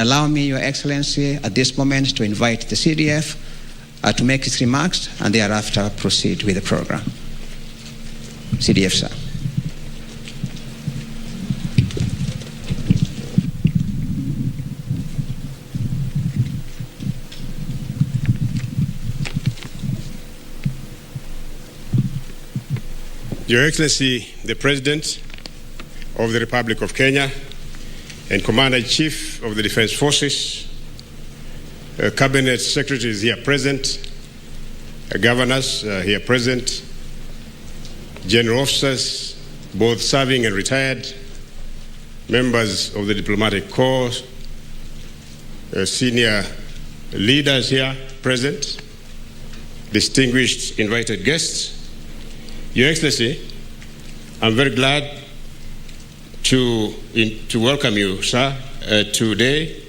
Allow me, Your Excellency, at this moment to invite the CDF to make its remarks and thereafter proceed with the program. CDF, sir. Your Excellency, the President of the Republic of Kenya and Commander-in-Chief of the Defense Forces, Cabinet Secretaries here present, Governors here present, General Officers, both serving and retired, members of the Diplomatic Corps, senior leaders here present, distinguished invited guests. Your Excellency, I'm very glad to welcome you, sir, today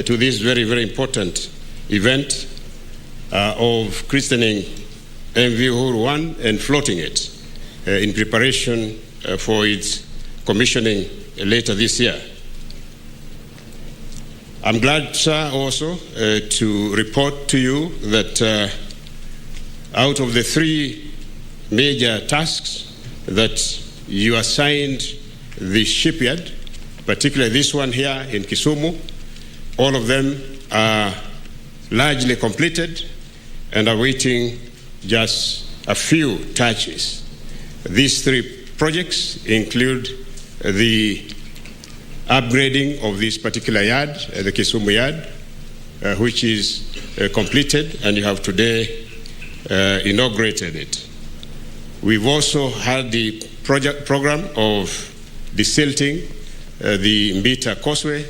to this very, very important event of christening MV Uhuru 1 and floating it in preparation for its commissioning later this year. I'm glad, sir, also to report to you that out of the 3 major tasks that you assigned the shipyard, particularly this one here in Kisumu, all of them are largely completed and are waiting just a few touches. These 3 projects include the upgrading of this particular yard, the Kisumu yard, which is completed, and you have today inaugurated it. We've also had the program of desilting the Mbita Causeway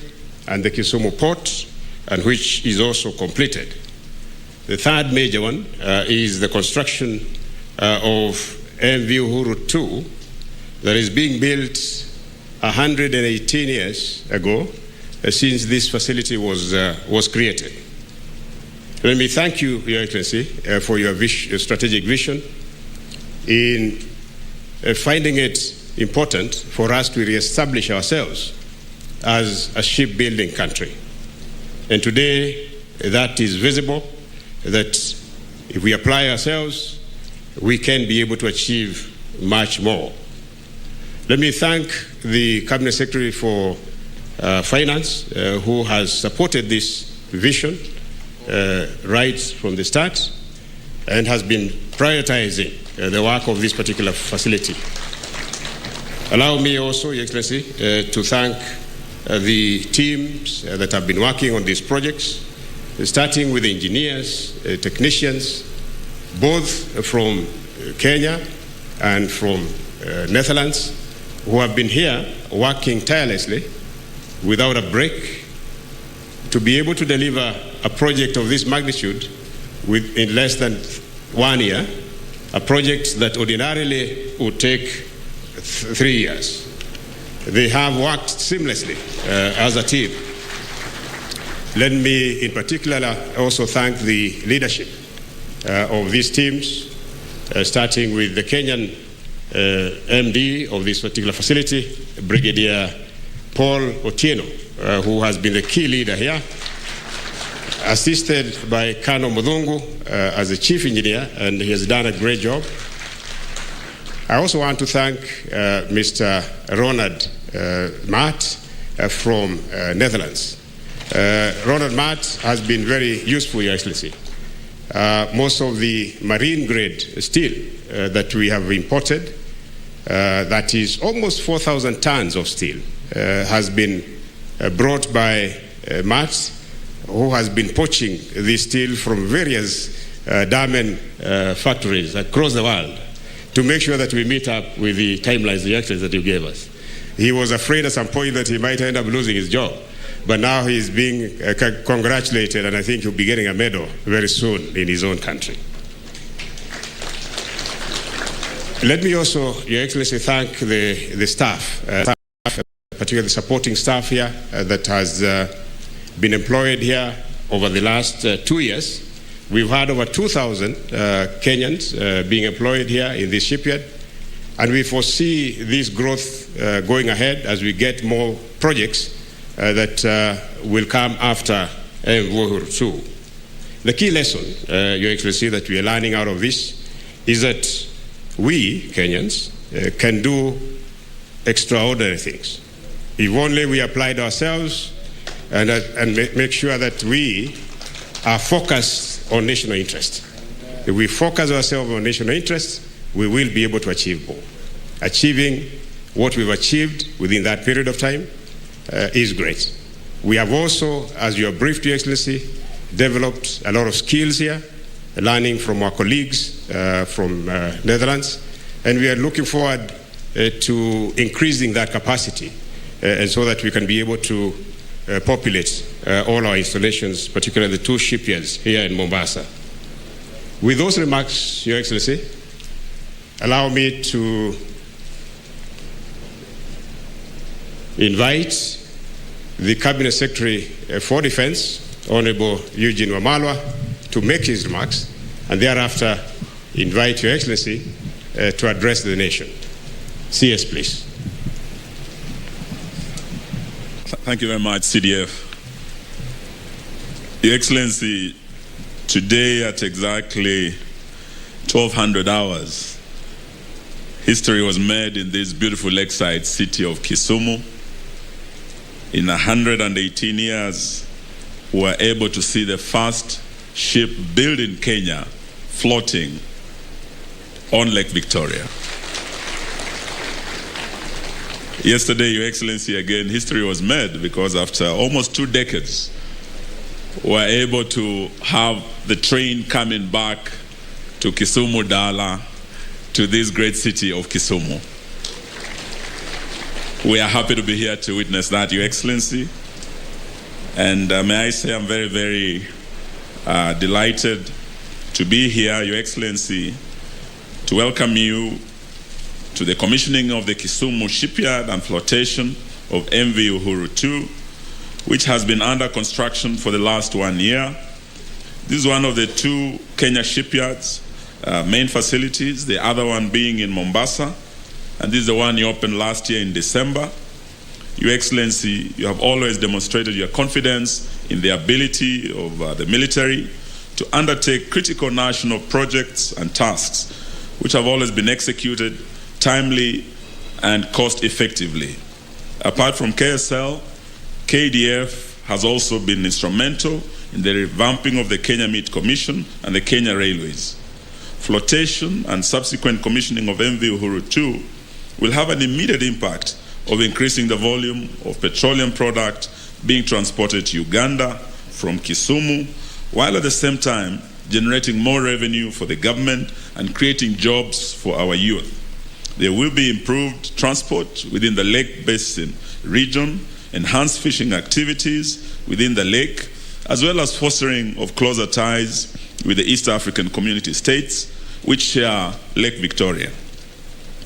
and the Kisumu Port, and which is also completed. The 3rd major one is the construction of MV Uhuru 2 that is being built 118 years ago since this facility was created. Let me thank you, Your Excellency, for your strategic vision in finding it important for us to reestablish ourselves as a shipbuilding country. And today, that is visible, that if we apply ourselves, we can be able to achieve much more. Let me thank the Cabinet Secretary for Finance, who has supported this vision right from the start and has been prioritizing the work of this particular facility. Allow me also, Your Excellency, to thank the teams that have been working on these projects, starting with engineers, technicians, both from Kenya and from Netherlands, who have been here working tirelessly without a break to be able to deliver a project of this magnitude in less than 1 year, a project that ordinarily would take 3 years. They have worked seamlessly as a team. Let me in particular also thank the leadership of these teams, starting with the Kenyan MD of this particular facility, Brigadier Paul Otieno, who has been the key leader here, assisted by Kano Mudungu as the chief engineer, and he has done a great job. I also want to thank Mr. Ronald Maat from Netherlands. Ronald Maat has been very useful, Your Excellency. Most of the marine grade steel that we have imported, that is almost 4,000 tons of steel, has been brought by Maat, who has been poaching this steel from various diamond factories across the world to make sure that we meet up with the timelines, the actions that you gave us. He was afraid at some point that he might end up losing his job, but now he's being congratulated, and I think he'll be getting a medal very soon in his own country. Let me also, Your Excellency, thank the staff, particularly the supporting staff here that has been employed here over the last 2 years. We've had over 2,000 Kenyans being employed here in this shipyard, and we foresee this growth going ahead as we get more projects that will come after Uhuru too. The key lesson, Your Excellency, that we are learning out of this is that we, Kenyans, can do extraordinary things. If only we applied ourselves and make sure that we are focused on national interest. If we focus ourselves on national interest, we will be able to achieve more. Achieving what we've achieved within that period of time is great. We have also, as you have briefed, Your Excellency, developed a lot of skills here, learning from our colleagues from Netherlands, and we are looking forward to increasing that capacity and so that we can be able to populate all our installations, particularly the 2 shipyards here in Mombasa. With those remarks, Your Excellency, allow me to invite the Cabinet Secretary for Defense, Honorable Eugene Wamalwa, to make his remarks, and thereafter invite Your Excellency to address the nation. CS, please. Thank you very much, CDF. Your Excellency, today at exactly 1200 hours, history was made in this beautiful lakeside city of Kisumu. In 118 years, we were able to see the first ship built in Kenya floating on Lake Victoria. Yesterday, Your Excellency, again, history was made because after almost 2 decades, we were able to have the train coming back to Kisumu Dala, to this great city of Kisumu. We are happy to be here to witness that, Your Excellency. And may I say I'm very, very delighted to be here, Your Excellency, to welcome you to the commissioning of the Kisumu Shipyard and flotation of MV Uhuru 2, which has been under construction for the last 1 year. This is one of the 2 Kenya shipyards, main facilities, the other one being in Mombasa, and this is the one you opened last year in December. Your Excellency, you have always demonstrated your confidence in the ability of the military to undertake critical national projects and tasks, which have always been executed timely and cost effectively. Apart from KSL, KDF has also been instrumental in the revamping of the Kenya Meat Commission and the Kenya Railways. Flotation and subsequent commissioning of MV Uhuru 2 will have an immediate impact of increasing the volume of petroleum product being transported to Uganda from Kisumu, while at the same time generating more revenue for the government and creating jobs for our youth. There will be improved transport within the Lake Basin region, enhanced fishing activities within the lake, as well as fostering of closer ties with the East African community states, which share Lake Victoria.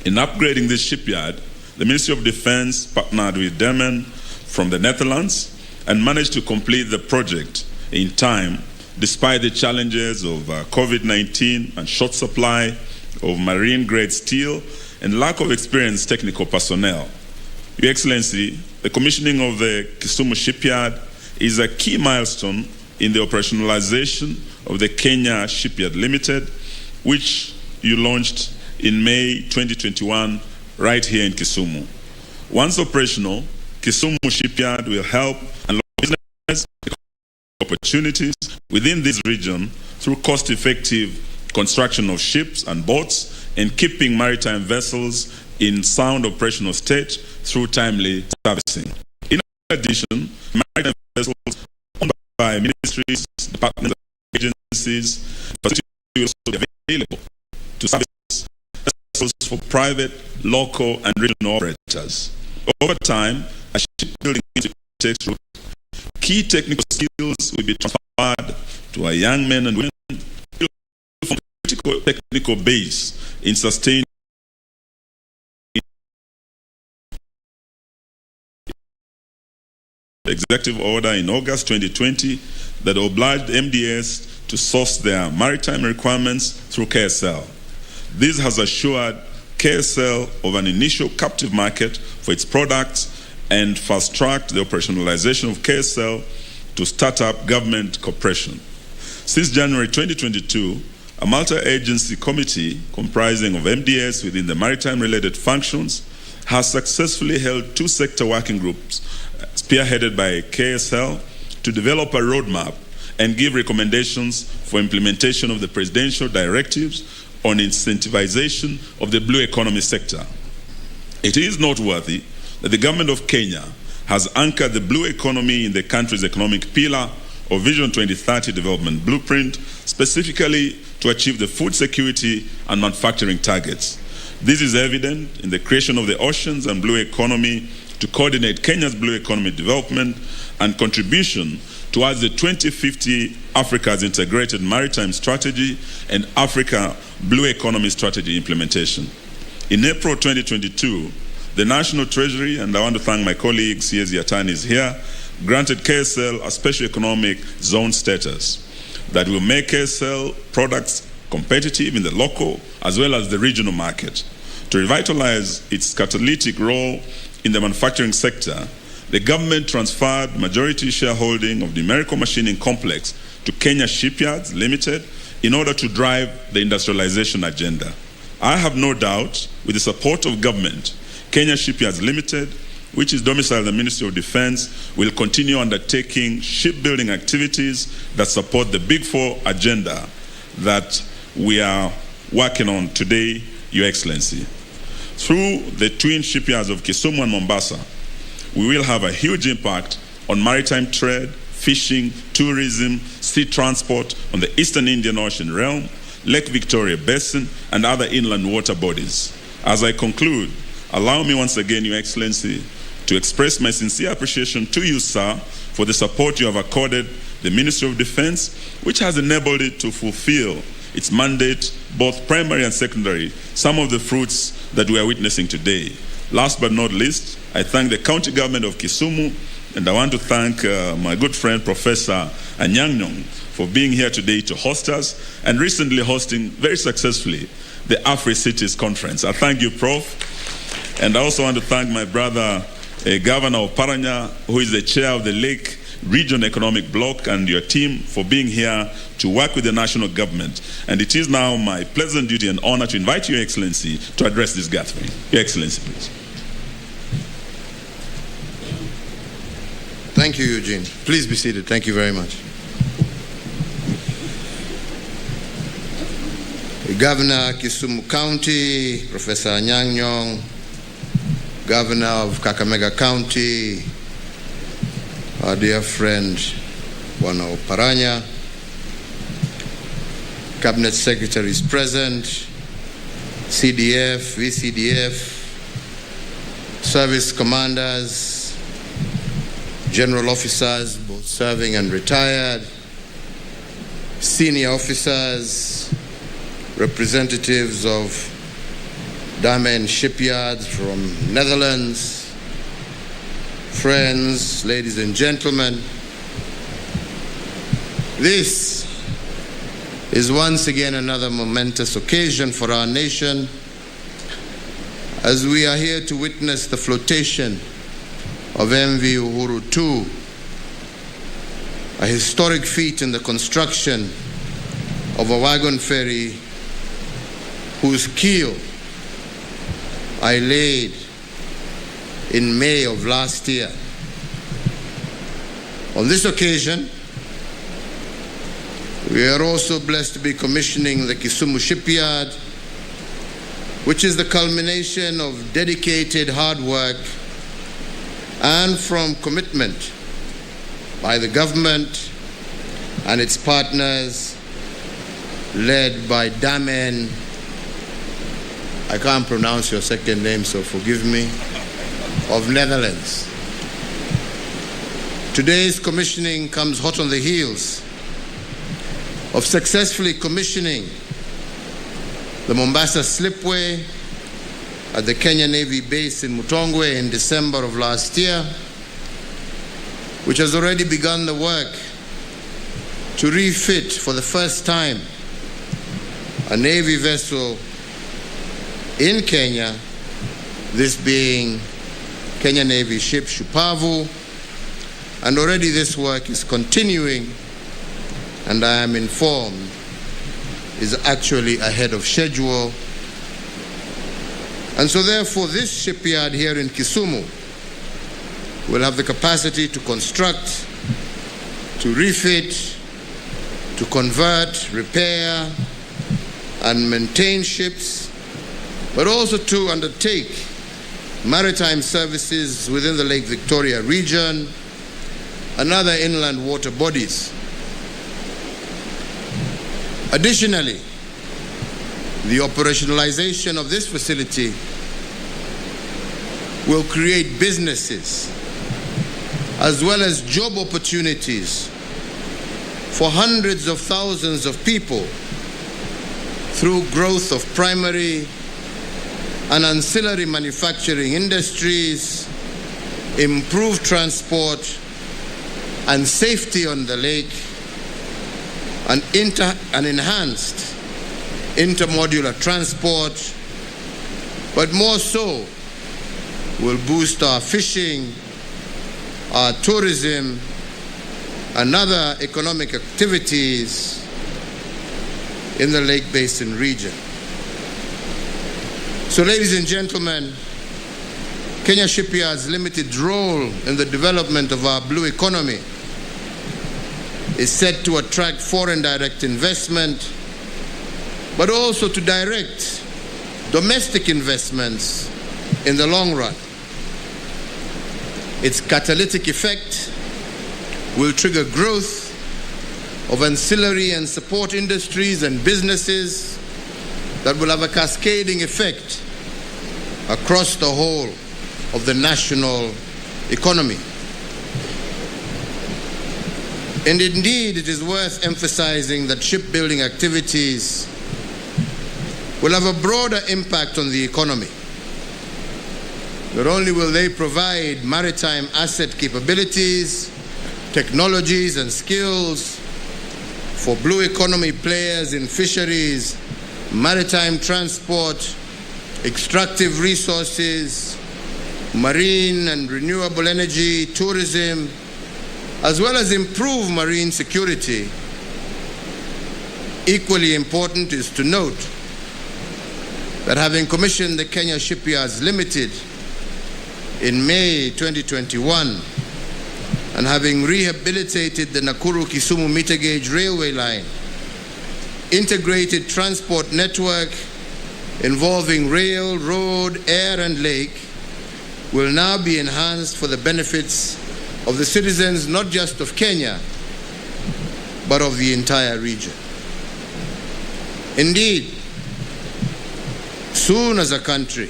In upgrading this shipyard, the Ministry of Defense partnered with Demen from the Netherlands and managed to complete the project in time, despite the challenges of COVID-19 and short supply of marine-grade steel and lack of experienced technical personnel. Your Excellency, the commissioning of the Kisumu Shipyard is a key milestone in the operationalization of the Kenya Shipyard Limited, which you launched in May 2021 right here in Kisumu. Once operational, Kisumu Shipyard will help unlock business opportunities within this region through cost-effective construction of ships and boats and keeping maritime vessels in sound operational state through timely servicing. In addition, maritime vessels owned by ministries, departments, and agencies will also be available to service vessels for private, local, and regional operators. Over time, as shipbuilding takes root, key technical skills will be transferred to our young men and women from critical technical base in sustaining executive order in August 2020 that obliged MDS to source their maritime requirements through KSL. This has assured KSL of an initial captive market for its products and fast-tracked the operationalization of KSL to start up government cooperation. Since January 2022, a multi-agency committee comprising of MDS within the maritime-related functions has successfully held 2 sector working groups spearheaded by KSL to develop a roadmap and give recommendations for implementation of the presidential directives on incentivization of the blue economy sector. It is noteworthy that the government of Kenya has anchored the blue economy in the country's economic pillar of Vision 2030 Development Blueprint, specifically to achieve the food security and manufacturing targets. This is evident in the creation of the Oceans and Blue Economy to coordinate Kenya's blue economy development and contribution towards the 2050 Africa's Integrated Maritime Strategy and Africa Blue Economy Strategy implementation. In April 2022, the National Treasury, and I want to thank my colleague CSE attorneys here, granted KSL a special economic zone status that will make KSL products competitive in the local as well as the regional market. To revitalize its catalytic role in the manufacturing sector, the government transferred majority shareholding of the Numerical Machining Complex to Kenya Shipyards Limited in order to drive the industrialization agenda. I have no doubt, with the support of government, Kenya Shipyards Limited, which is domiciled in the Ministry of Defense, will continue undertaking shipbuilding activities that support the Big Four agenda that we are working on today, Your Excellency. Through the twin shipyards of Kisumu and Mombasa, we will have a huge impact on maritime trade, fishing, tourism, sea transport on the Eastern Indian Ocean realm, Lake Victoria Basin, and other inland water bodies. As I conclude, allow me once again, Your Excellency, to express my sincere appreciation to you, sir, for the support you have accorded the Ministry of Defense, which has enabled it to fulfill its mandate, both primary and secondary, some of the fruits that we are witnessing today. Last but not least, I thank the county government of Kisumu, and I want to thank my good friend, Professor Anyang' for being here today to host us, and recently hosting very successfully the Afri-Cities Conference. I thank you, Prof. And I also want to thank my brother, Governor of Paranya, who is the chair of the Lake Region Economic Bloc, and your team for being here to work with the national government. And it is now my pleasant duty and honor to invite Your Excellency to address this gathering. Your Excellency, please. Thank you, Eugene. Please be seated. Thank you very much. Governor Kisumu County, Professor Anyang', Governor of Kakamega County, our dear friend Bwana Paranya, Cabinet Secretaries present, CDF, VCDF, service commanders, general officers, both serving and retired, senior officers, representatives of Damen Shipyards from Netherlands, friends, ladies and gentlemen. This is once again another momentous occasion for our nation as we are here to witness the flotation of MV Uhuru II, a historic feat in the construction of a wagon ferry whose keel I laid in May of last year. On this occasion, we are also blessed to be commissioning the Kisumu Shipyard, which is the culmination of dedicated hard work and from commitment by the government and its partners, led by Damen. I can't pronounce your second name, so forgive me, of Netherlands. Today's commissioning comes hot on the heels of successfully commissioning the Mombasa Slipway at the Kenya Navy base in Mutongwe in December of last year, which has already begun the work to refit for the first time a Navy vessel in Kenya, this being Kenya Navy ship Shupavu, and already this work is continuing, and I am informed is actually ahead of schedule. And so therefore this shipyard here in Kisumu will have the capacity to construct, to refit, to convert, repair, and maintain ships, but also to undertake maritime services within the Lake Victoria region and other inland water bodies. Additionally, the operationalization of this facility will create businesses as well as job opportunities for hundreds of thousands of people through growth of primary and ancillary manufacturing industries, improved transport and safety on the lake, and enhanced intermodular transport, but more so will boost our fishing, our tourism, and other economic activities in the Lake Basin region. So, ladies and gentlemen, Kenya Shipyards' limited role in the development of our blue economy is set to attract foreign direct investment, but also to direct domestic investments in the long run. Its catalytic effect will trigger growth of ancillary and support industries and businesses that will have a cascading effect across the whole of the national economy. And indeed, it is worth emphasizing that shipbuilding activities will have a broader impact on the economy. Not only will they provide maritime asset capabilities, technologies, and skills for blue economy players in fisheries, maritime transport, extractive resources, marine and renewable energy, tourism, as well as improve marine security. Equally important is to note that having commissioned the Kenya Shipyards Limited in May 2021 and having rehabilitated the Nakuru-Kisumu meter gauge railway line, integrated transport network involving rail, road, air, and lake will now be enhanced for the benefits of the citizens not just of Kenya, but of the entire region. Indeed, soon as a country,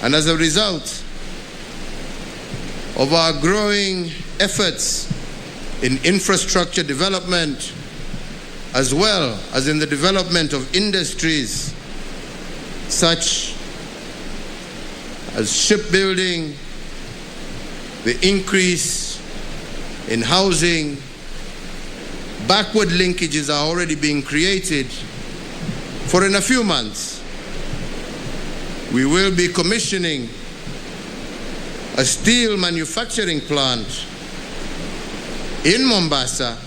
and as a result of our growing efforts in infrastructure development, as well as in the development of industries such as shipbuilding, the increase in housing, backward linkages are already being created, for in a few months we will be commissioning a steel manufacturing plant in Mombasa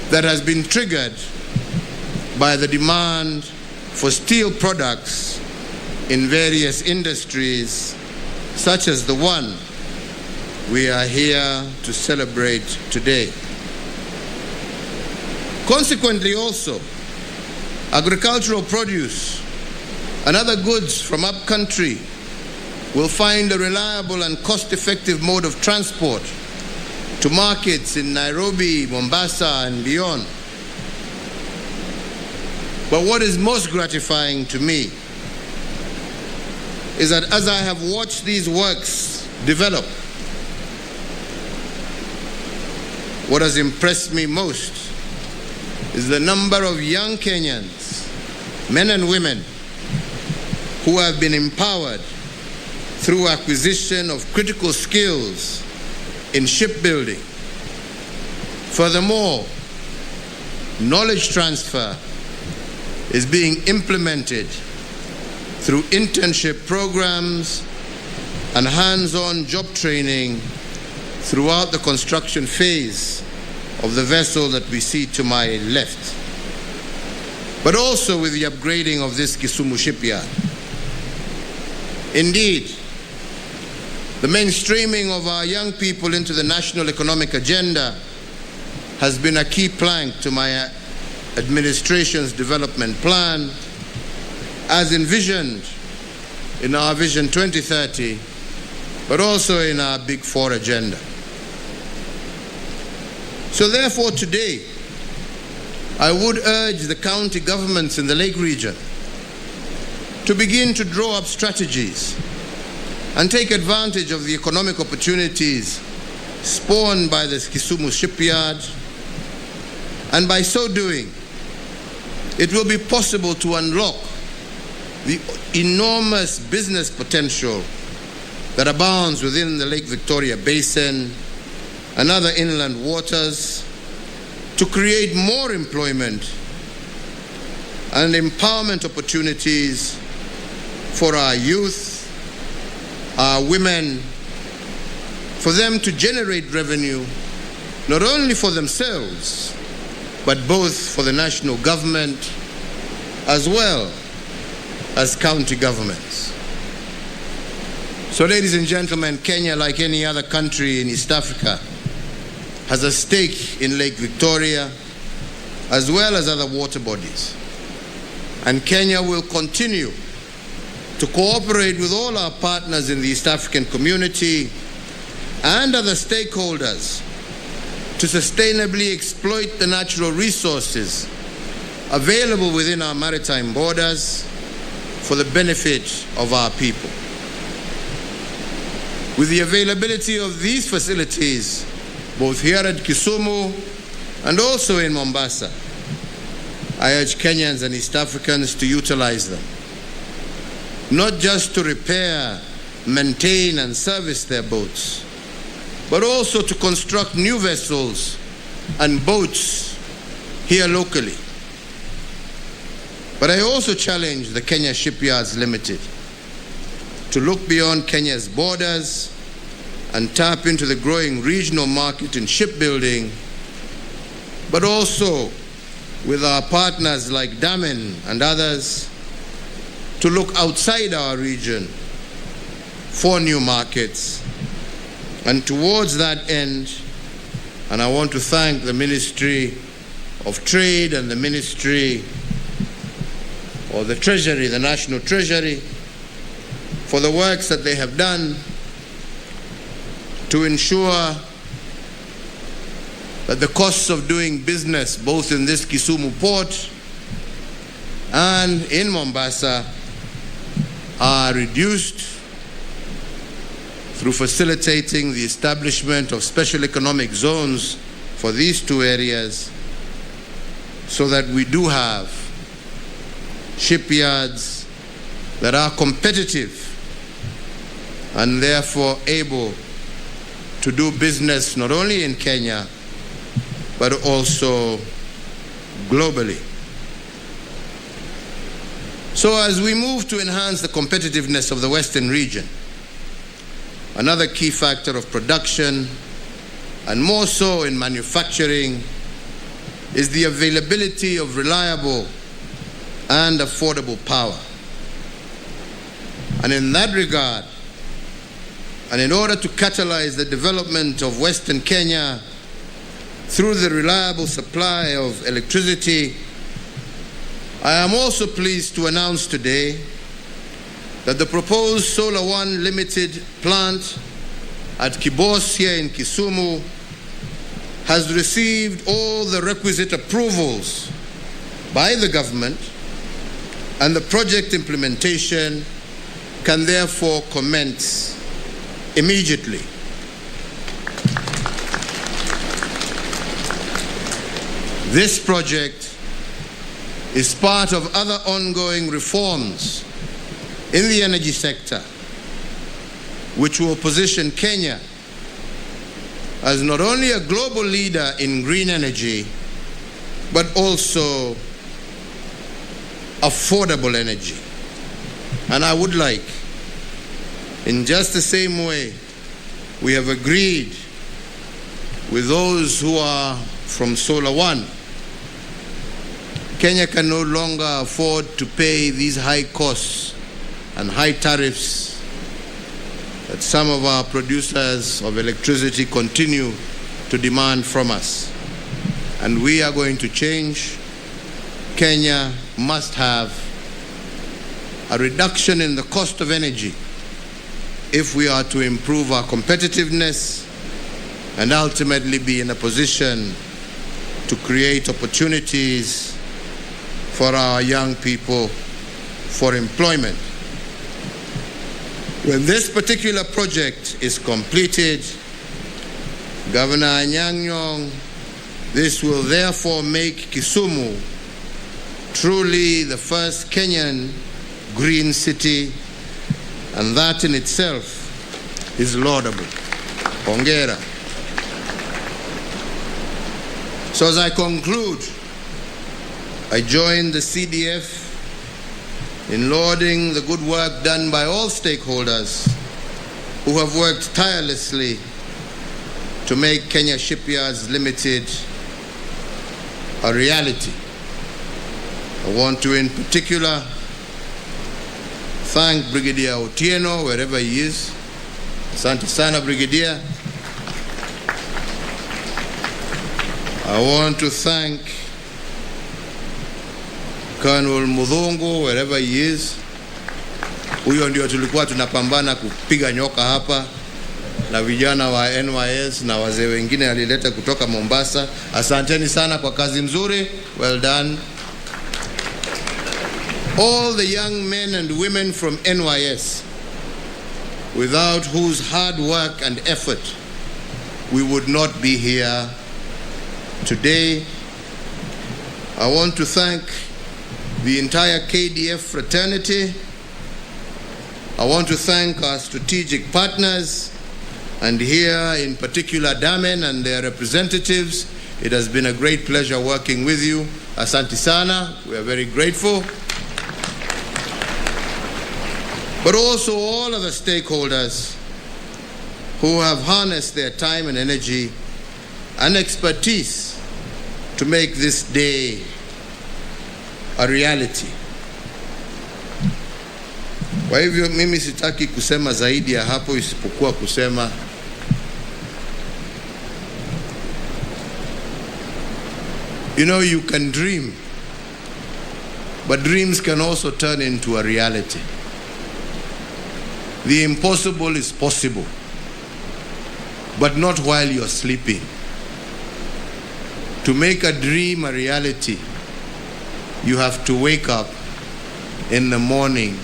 that has been triggered by the demand for steel products in various industries, such as the one we are here to celebrate today. Consequently also, agricultural produce and other goods from upcountry will find a reliable and cost-effective mode of transport to markets in Nairobi, Mombasa, and beyond. But what is most gratifying to me is that as I have watched these works develop, what has impressed me most is the number of young Kenyans, men and women, who have been empowered through acquisition of critical skills in shipbuilding. Furthermore, knowledge transfer is being implemented through internship programs and hands-on job training throughout the construction phase of the vessel that we see to my left, but also with the upgrading of this Kisumu shipyard. Indeed, the mainstreaming of our young people into the national economic agenda has been a key plank to my administration's development plan, as envisioned in our Vision 2030, but also in our Big Four agenda. So therefore today, I would urge the county governments in the Lake region to begin to draw up strategies and take advantage of the economic opportunities spawned by the Kisumu shipyard. And by so doing, it will be possible to unlock the enormous business potential that abounds within the Lake Victoria Basin and other inland waters, to create more employment and empowerment opportunities for our youth, our women, for them to generate revenue not only for themselves, but both for the national government as well as county governments. So, ladies and gentlemen, Kenya, like any other country in East Africa, has a stake in Lake Victoria as well as other water bodies. And Kenya will continue to cooperate with all our partners in the East African community and other stakeholders to sustainably exploit the natural resources available within our maritime borders for the benefit of our people. With the availability of these facilities, both here at Kisumu and also in Mombasa, I urge Kenyans and East Africans to utilize them, not just to repair, maintain, and service their boats, but also to construct new vessels and boats here locally. But I also challenge the Kenya Shipyards Limited to look beyond Kenya's borders and tap into the growing regional market in shipbuilding, but also with our partners like Damen and others to look outside our region for new markets. And towards that end, and I want to thank the Ministry of Trade and the Ministry or the Treasury, the National Treasury, for the works that they have done to ensure that the costs of doing business both in this Kisumu port and in Mombasa are reduced through facilitating the establishment of special economic zones for these two areas, so that we do have shipyards that are competitive and therefore able to do business not only in Kenya, but also globally. So as we move to enhance the competitiveness of the Western region, another key factor of production, and more so in manufacturing, is the availability of reliable and affordable power. And in that regard, and in order to catalyze the development of Western Kenya through the reliable supply of electricity, I am also pleased to announce today that the proposed Solar One Limited plant at Kibos here in Kisumu has received all the requisite approvals by the government, and the project implementation can therefore commence immediately. This project is part of other ongoing reforms in the energy sector, which will position Kenya as not only a global leader in green energy, but also affordable energy. And I would like In just the same way, we have agreed with those who are from Solar One. Kenya can no longer afford to pay these high costs and high tariffs that some of our producers of electricity continue to demand from us. And we are going to change. Kenya must have a reduction in the cost of energy if we are to improve our competitiveness and ultimately be in a position to create opportunities for our young people for employment. When this particular project is completed, Governor Anyang' Nyong'o, this will therefore make Kisumu truly the first Kenyan green city, and that in itself is laudable. Hongera. So as I conclude, I join the CDF in lauding the good work done by all stakeholders who have worked tirelessly to make Kenya Shipyards Limited a reality. I want to in particular thank Brigadier Otieno, wherever he is. Asante sana, Brigadier. I want to thank Colonel Mudhongo, wherever he is. Huyo ndio tulikuwa tunapambana kupiga nyoka hapa, na vijana wa NYS na wazee wengine alileta kutoka Mombasa. Asanteni sana kwa kazi mzuri. Well done. All the young men and women from NYS, without whose hard work and effort we would not be here today. I want to thank the entire KDF fraternity. I want to thank our strategic partners, and here in particular Damen and their representatives. It has been a great pleasure working with you. Asante sana, we are very grateful. But also all of the stakeholders who have harnessed their time and energy and expertise to make this day a reality. Kwa hivyo mimi sitaki kusema zaidi ya hapo isipokuwa kusema you can dream, but dreams can also turn into a reality. The impossible is possible, but not while you're sleeping. To make a dream a reality, you have to wake up in the morning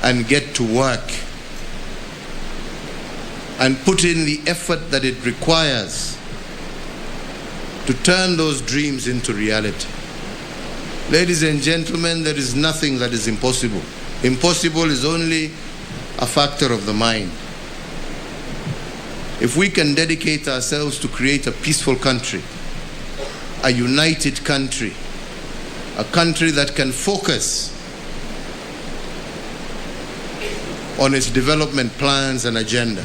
and get to work and put in the effort that it requires to turn those dreams into reality. Ladies and gentlemen, there is nothing that is impossible. Impossible is only a factor of the mind. If we can dedicate ourselves to create a peaceful country, a united country, a country that can focus on its development plans and agenda,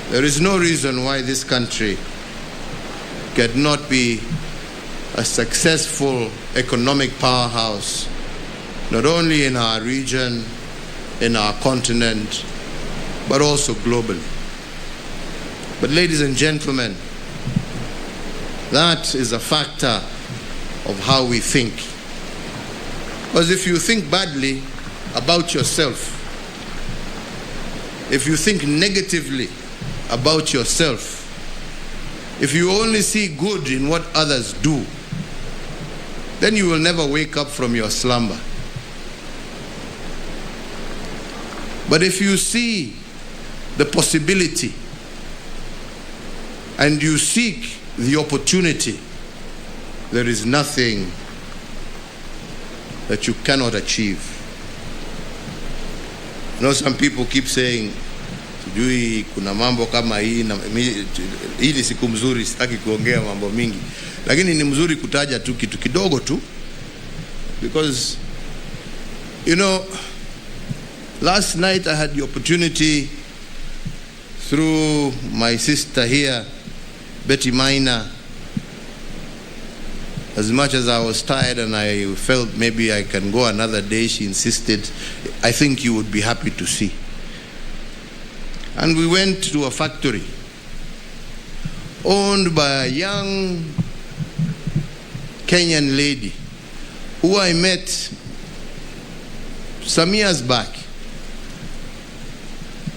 there is no reason why this country cannot be a successful economic powerhouse, not only in our region, in our continent, but also globally. But ladies and gentlemen, that is a factor of how we think. Because if you think badly about yourself, if you think negatively about yourself, if you only see good in what others do, then you will never wake up from your slumber. But if you see the possibility and you seek the opportunity, there is nothing that you cannot achieve. You know, some people keep saying, sijui kuna mambo kama hii ni siku mzuri, sitaki kuongea mambo mingi, lakini ni mzuri kutaja tu kitu kidogo tu, because Last night I had the opportunity, through my sister here, Betty Minor, as much as I was tired and I felt maybe I can go another day, she insisted, I think you would be happy to see. And we went to a factory owned by a young Kenyan lady who I met some years back.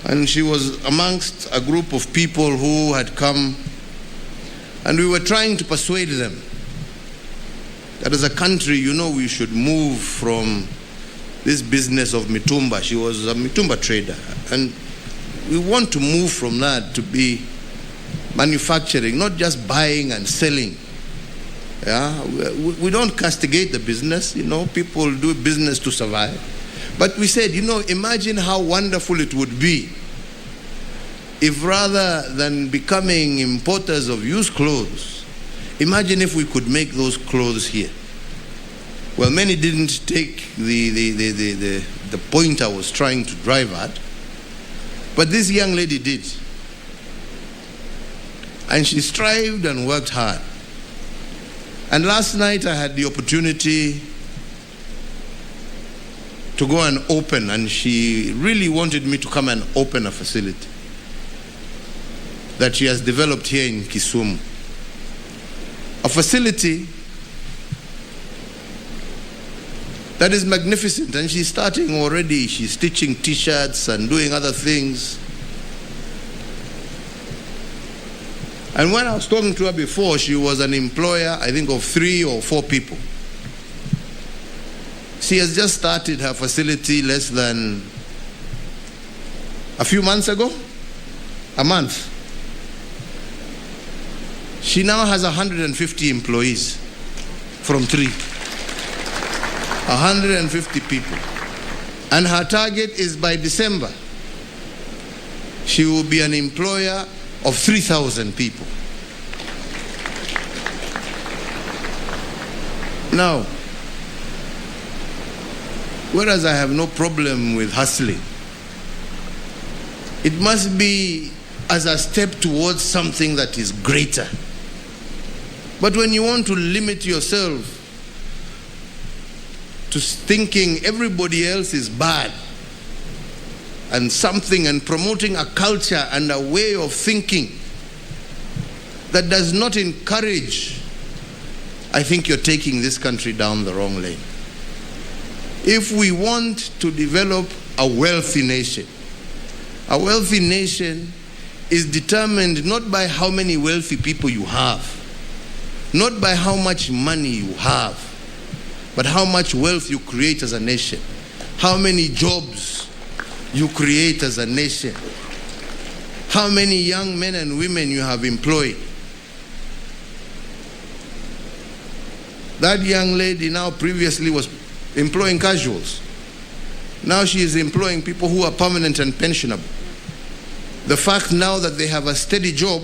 And she was amongst a group of people who had come, and we were trying to persuade them that as a country, we should move from this business of mitumba. She was a mitumba trader, and we want to move from that to be manufacturing, not just buying and selling. Yeah, we don't castigate the business. People do business to survive. But we said, imagine how wonderful it would be if rather than becoming importers of used clothes, imagine if we could make those clothes here. Well, many didn't take the point I was trying to drive at, but this young lady did. And she strived and worked hard. And last night I had the opportunity to go and open, and she really wanted me to come and open a facility that she has developed here in Kisumu. A facility that is magnificent, and she's starting already. She's stitching T-shirts and doing other things. And when I was talking to her before, she was an employer, I think, of 3 or 4 people. She has just started her facility less than a few months ago, a month. She now has 150 employees from 3. 150 people. And her target is by December, she will be an employer of 3,000 people. Now, whereas I have no problem with hustling, it must be as a step towards something that is greater. But when you want to limit yourself to thinking everybody else is bad and something, and promoting a culture and a way of thinking that does not encourage, I think you're taking this country down the wrong lane. If we want to develop a wealthy nation is determined not by how many wealthy people you have, not by how much money you have, but how much wealth you create as a nation, how many jobs you create as a nation, how many young men and women you have employed. That young lady now previously was employing casuals. Now she is employing people who are permanent and pensionable. The fact now that they have a steady job,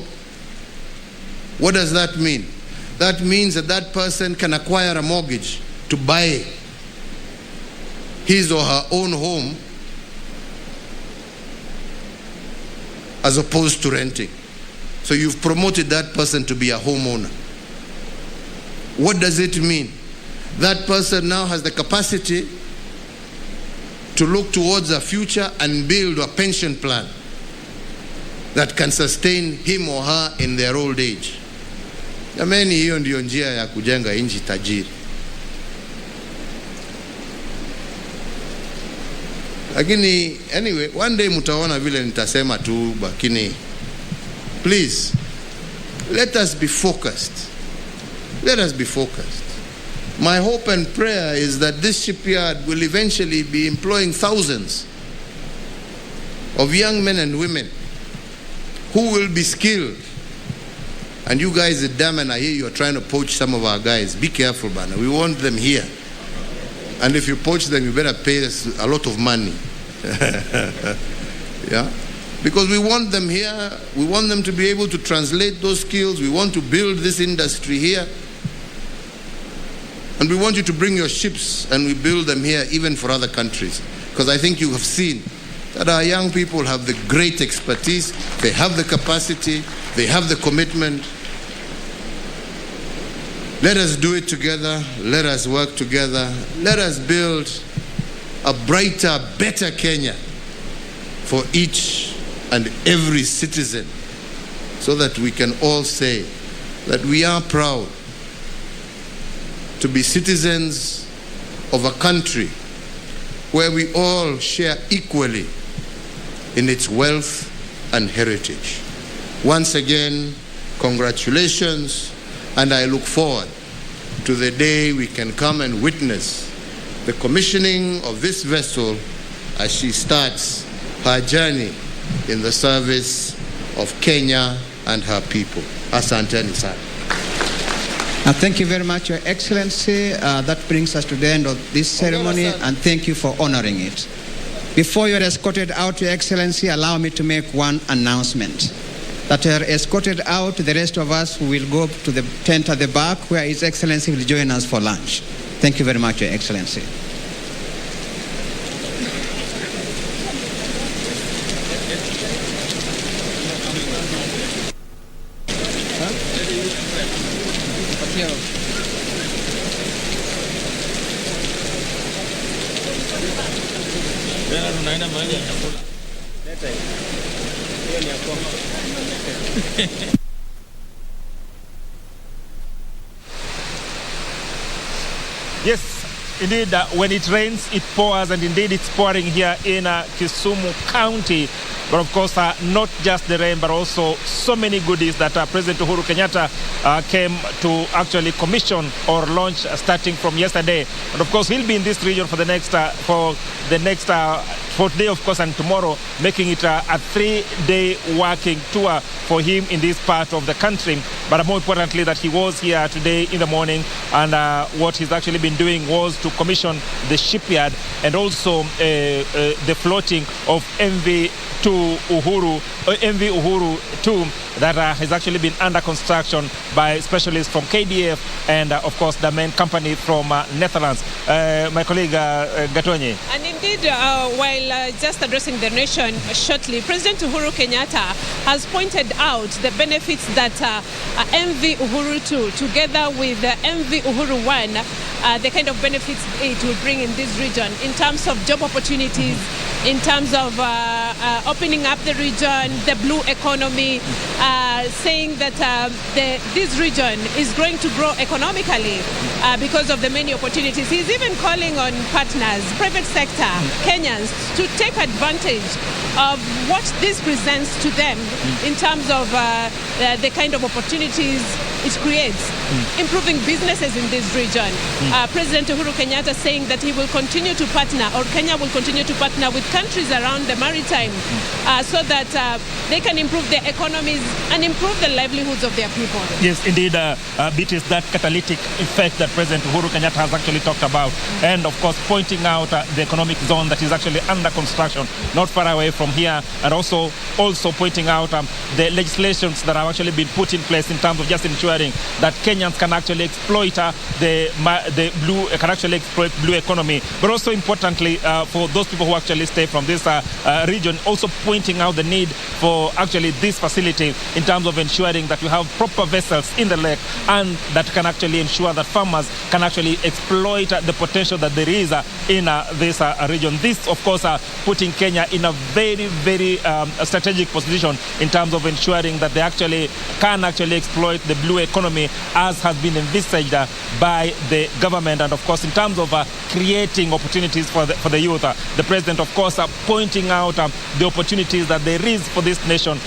what does that mean? That means that that person can acquire a mortgage to buy his or her own home as opposed to renting. So you've promoted that person to be a homeowner. What does it mean? That person now has the capacity to look towards a future and build a pension plan that can sustain him or her in their old age. Jamani, hiyo ndio njia ya kujenga nchi tajiri. Lakini anyway, one day mtaona vile nitasema tu, lakini please let us be focused. Let us be focused. My hope and prayer is that this shipyard will eventually be employing thousands of young men and women who will be skilled. And you guys at Daman, I hear you are trying to poach some of our guys. Be careful, man. We want them here. And if you poach them, you better pay us a lot of money. Yeah? Because we want them here. We want them to be able to translate those skills. We want to build this industry here. And we want you to bring your ships and we build them here even for other countries. because I think you have seen that our young people have the great expertise, they have the capacity, they have the commitment. Let us do it together. Let us work together. Let us build a brighter, better Kenya for each and every citizen, so that we can all say that we are proud to be citizens of a country where we all share equally in its wealth and heritage. Once again, congratulations, and I look forward to the day we can come and witness the commissioning of this vessel as she starts her journey in the service of Kenya and her people. Asanteni sana. Thank you very much, Your Excellency. That brings us to the end of this ceremony, and thank you for honoring it. Before you are escorted out, Your Excellency, allow me to make one announcement. That you are escorted out, the rest of us will go to the tent at the back where His Excellency will join us for lunch. Thank you very much, Your Excellency. Yes, indeed, when it rains, it pours, and indeed it's pouring here in Kisumu County. But of course, not just the rain, but also so many goodies that President Uhuru Kenyatta came to actually commission or launch starting from yesterday. And of course, he'll be in this region for the next for today, of course, and tomorrow, making it a 3-day working tour for him in this part of the country. But more importantly, that he was here today in the morning, and what he's actually been doing was to commission the shipyard and also the floating of MV Uhuru 2 that has actually been under construction by specialists from KDF and of course the main company from Netherlands. My colleague Gatonye. And indeed, while just addressing the nation shortly, President Uhuru Kenyatta has pointed out the benefits that MV Uhuru 2 together with MV Uhuru 1, the kind of benefits it will bring in this region in terms of job opportunities, in terms of opening up the region, the blue economy, saying that this region is going to grow economically because of the many opportunities. He's even calling on partners, private sector, Kenyans, to take advantage of what this presents to them in terms of the kind of opportunities it creates, improving businesses in this region. President Uhuru Kenyatta saying that he will continue to partner, or Kenya will continue to partner with countries around the maritime so that they can improve their economies and improve the livelihoods of their people. Yes, indeed, it is that catalytic effect that President Uhuru Kenyatta has actually talked about, and of course pointing out the economic zone that is actually under construction, not far away from here, and also pointing out the legislations that have actually been put in place in terms of just ensuring that Kenyans can actually exploit blue economy, but also importantly for those people who actually stay from this region, also pointing out the need for actually this facility in terms of ensuring that you have proper vessels in the lake and that can actually ensure that farmers can actually exploit the potential that there is in this region. This, of course, putting Kenya in a very, very strategic position in terms of ensuring that they actually can exploit the blue economy as has been envisaged by the government, and of course in terms of creating opportunities for the youth. The president, of course, pointing out the opportunities that there is for this nation,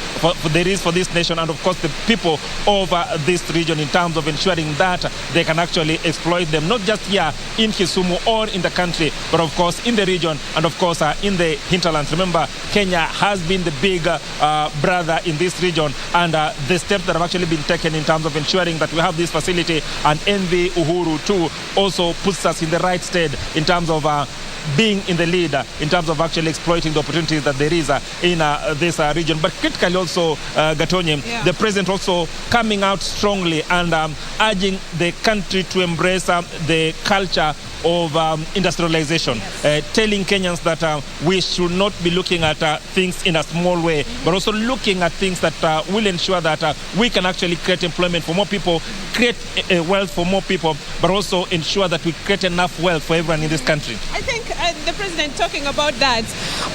and of course the people of this region in terms of ensuring that they can actually exploit them, not just here in Kisumu or in the country, but of course in the region and of course in the hinterlands. Remember, Kenya has been the big brother in this region, and the steps that have actually been taken in terms of ensuring that we have this facility and MV Uhuru 2 also puts us in the right stead in terms of being in the lead in terms of actually exploiting the opportunities that there is in this region. But critically also, Gatonye, the president also coming out strongly and urging the country to embrace the culture of industrialization, telling Kenyans that we should not be looking at things in a small way, but also looking at things that will ensure that we can actually create employment for more people, create wealth for more people, but also ensure that we create enough wealth for everyone in this country. I think the president talking about that,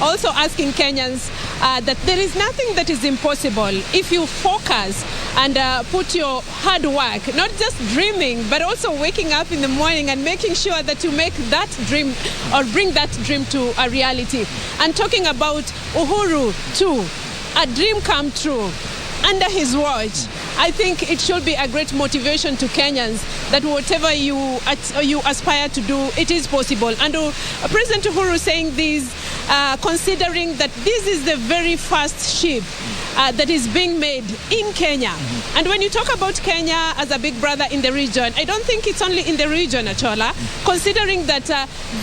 also asking Kenyans that there is nothing that is impossible if you focus and put your hard work, not just dreaming, but also waking up in the morning and making sure that you make that dream or bring that dream to a reality. And talking about Uhuru too, a dream come true under his watch. I think it should be a great motivation to Kenyans that whatever you aspire to do, it is possible. And President Uhuru saying this, considering that this is the very first ship that is being made in Kenya. And when you talk about Kenya as a big brother in the region, I don't think it's only in the region, Achola, considering that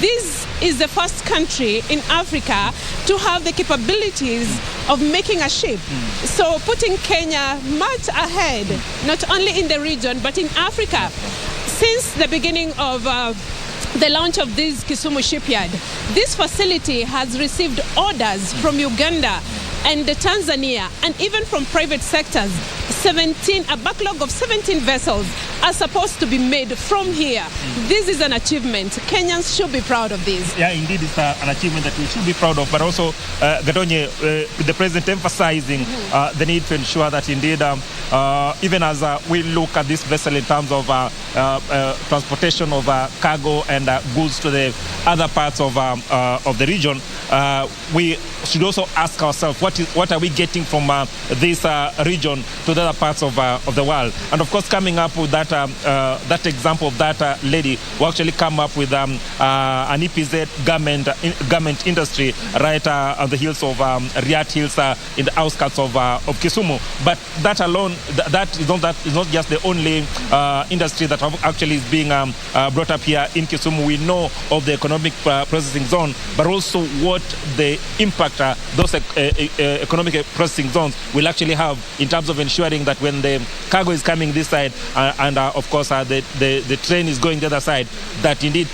this is the first country in Africa to have the capabilities of making a ship. So putting Kenya much ahead, not only in the region, but in Africa. Since the beginning of the launch of this Kisumu shipyard, this facility has received orders from Uganda and Tanzania, and even from private sectors. A backlog of 17 vessels are supposed to be made from here. This is an achievement. Kenyans should be proud of this. Yeah, indeed, it's an achievement that we should be proud of. But also, Gatonye, the president emphasizing the need to ensure that indeed, even as we look at this vessel in terms of transportation of cargo and goods to the other parts of the region, we should also ask ourselves, what are we getting from this region to the other parts of the world? And of course, coming up with that example of that lady who actually come up with an EPZ garment industry right on the hills of Riyadh Hills in the outskirts of Kisumu. But that alone, that is not just the only industry that actually is being brought up here in Kisumu. We know of the economic processing zone, but also what the impact those economic processing zones will actually have in terms of ensuring that when the cargo is coming this side and of course the train is going the other side, that indeed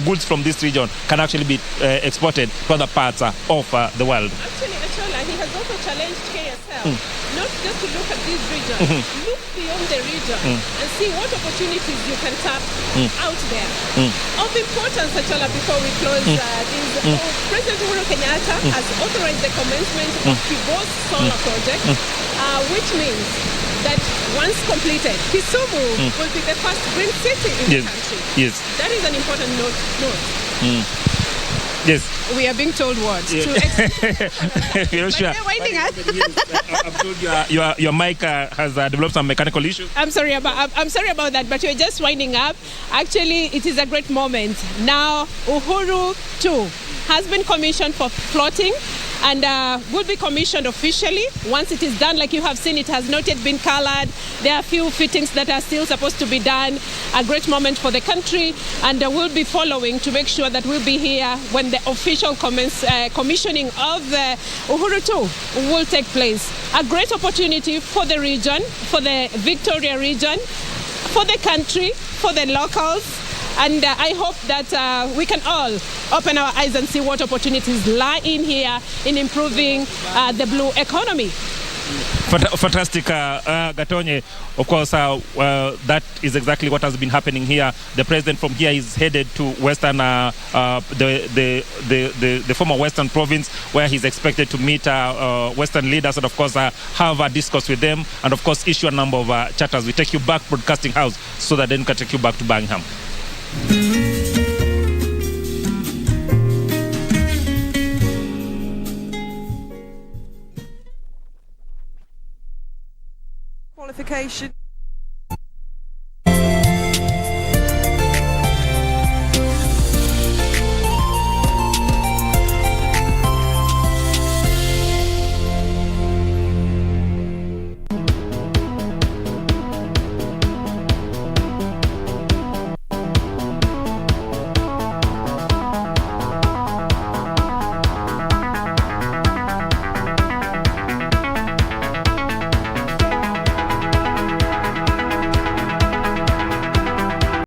goods from this region can actually be exported to other parts of the world. Actually, Achola, he has also challenged KSL not just to look at this region, look beyond the region and see what opportunities you can tap out there. Of importance, Achola, before we close this, President Uhuru Kenyatta has authorized the commencement of Kibos solar project, which means that once completed, Kisumu will be the first green city in the country. Yes. That is an important note. Yes. We are being told what? You're sure. Waiting I'm told your mic has developed some mechanical issues. I'm sorry about that, but we're just winding up. Actually, it is a great moment. Now, Uhuru too has been commissioned for plotting and will be commissioned officially. Once it is done, like you have seen, it has not yet been colored. There are a few fittings that are still supposed to be done. A great moment for the country, and we'll be following to make sure that we'll be here when the official commissioning of the Uhuru 2 will take place. A great opportunity for the region, for the Victoria region, for the country, for the locals. And I hope that we can all open our eyes and see what opportunities lie in here in improving the blue economy. Fantastic, Gatonye. Of course, that is exactly what has been happening here. The president from here is headed to Western, the former Western province, where he's expected to meet Western leaders and, of course, have a discourse with them and, of course, issue a number of charters. We take you back Broadcasting House so that then we can take you back to Birmingham. Qualification.